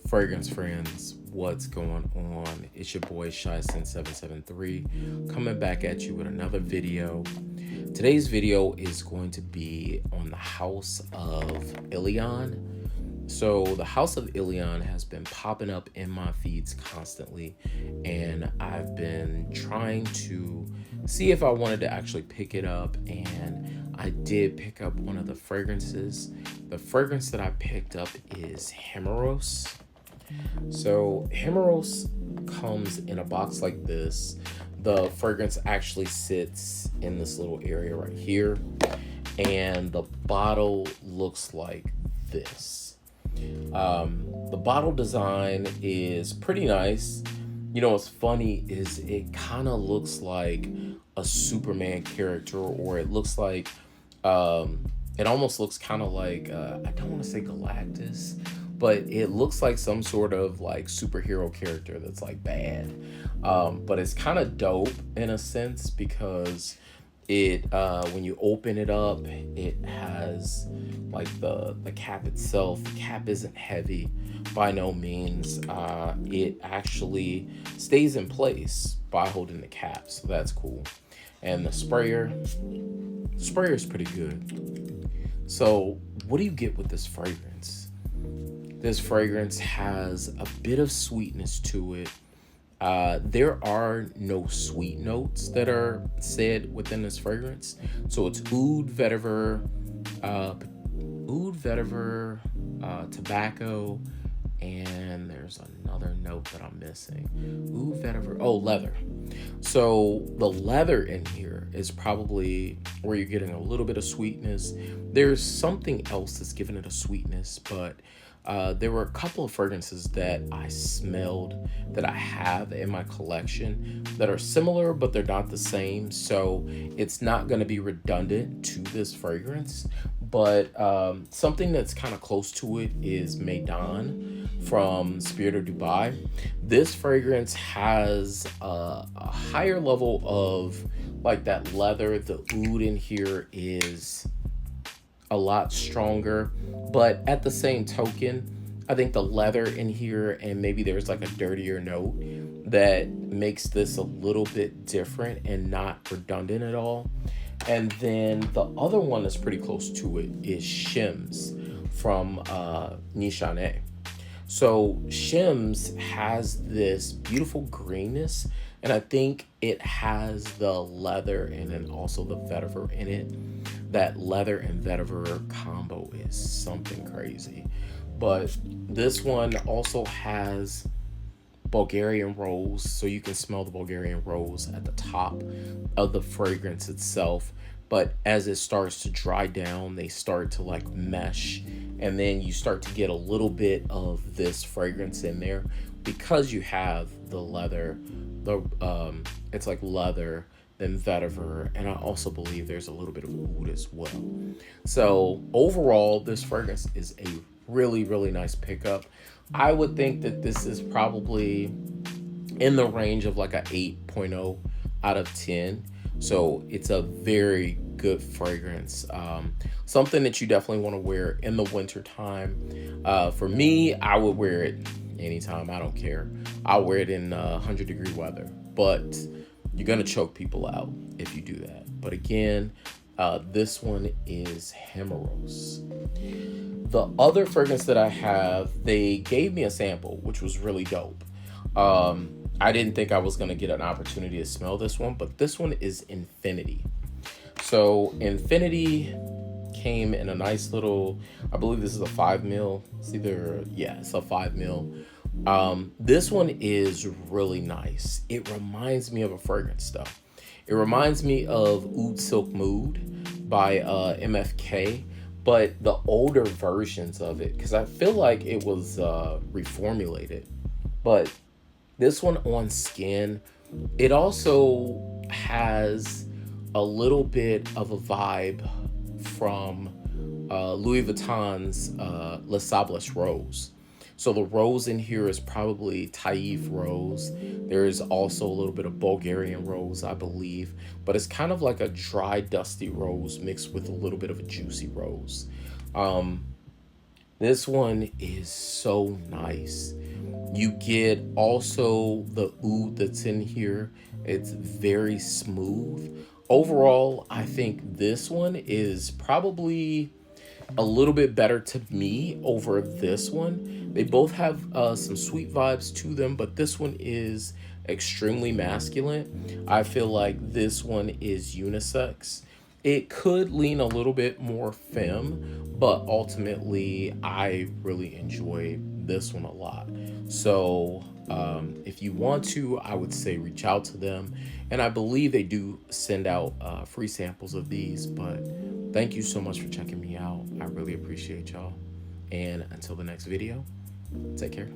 Fragrance friends, what's going on? It's your boy Shyson773 coming back at you with another video. Today's video is going to be on the house of Elyon. So the house of Elyon has been popping up in my feeds constantly, and I've been trying to see if I wanted to actually pick it up, and I did pick up one of the fragrances. The fragrance that I picked up is Himeros. So Himeros comes in a box like this. The fragrance actually sits in this little area right here, and the bottle looks like this. The bottle design is pretty nice. You know what's funny is it kind of looks like a Superman character, or it looks like it almost looks kind of like I don't want to say Galactus, but it looks like some sort of like superhero character that's like bad. But it's kind of dope in a sense because it when you open it up, it has like the cap itself. The cap isn't heavy by no means. It actually stays in place by holding the cap, so that's cool. And the sprayer is pretty good. So what do you get with this fragrance? This fragrance has a bit of sweetness to it. There are no sweet notes that are said within this fragrance. So it's oud, vetiver, tobacco, and there's another note that I'm missing. Oud, vetiver, leather. So the leather in here is probably where you're getting a little bit of sweetness. There's something else that's giving it a sweetness, but there were a couple of fragrances that I smelled that I have in my collection that are similar, but they're not the same. So it's not going to be redundant to this fragrance. But something that's kind of close to it is Maidan from Spirit of Dubai. This fragrance has a higher level of like that leather. The oud in here is a lot stronger, but at the same token, I think the leather in here and maybe there's like a dirtier note that makes this a little bit different and not redundant at all. And then the other one that's pretty close to it is Shims from Nishane. So Shims has this beautiful greenness, and I think it has the leather and then also the vetiver in it. That leather and vetiver combo is something crazy. But this one also has Bulgarian rose, so you can smell the Bulgarian rose at the top of the fragrance itself. But as it starts to dry down, they start to like mesh, and then you start to get a little bit of this fragrance in there because you have the leather. It's like leather, then vetiver, and I also believe there's a little bit of oud as well. So overall, this fragrance is a really, really nice pickup. I would think that this is probably in the range of like a 8.0 out of 10. So it's a very good fragrance. Something that you definitely want to wear in the winter time. For me, I would wear it anytime. I don't care. I'll wear it in 100-degree weather, but you're going to choke people out if you do that. But again, this one is Himeros. The other fragrance that I have, they gave me a sample, which was really dope. I didn't think I was going to get an opportunity to smell this one, but this one is Infinity. So Infinity came in a nice little, I believe this is a 5 mil. It's a 5 mil. This one is really nice. It reminds me of a fragrance though. It reminds me of Oud Silk Mood by MFK, but the older versions of it, because I feel like it was reformulated. But this one on skin, it also has a little bit of a vibe from Louis Vuitton's Les Sables Rose. So the rose in here is probably Taif rose. There is also a little bit of Bulgarian rose, I believe, but it's kind of like a dry, dusty rose mixed with a little bit of a juicy rose. This one is so nice. You get also the oud that's in here. It's very smooth. Overall, I think this one is probably a little bit better to me over this one. They both have some sweet vibes to them, but this one is extremely masculine. I feel like this one is unisex. It could lean a little bit more femme, but ultimately, I really enjoy this one a lot. So, if you want to, I would say reach out to them. And I believe they do send out free samples of these. But thank you so much for checking me out. I really appreciate y'all. And until the next video, take care.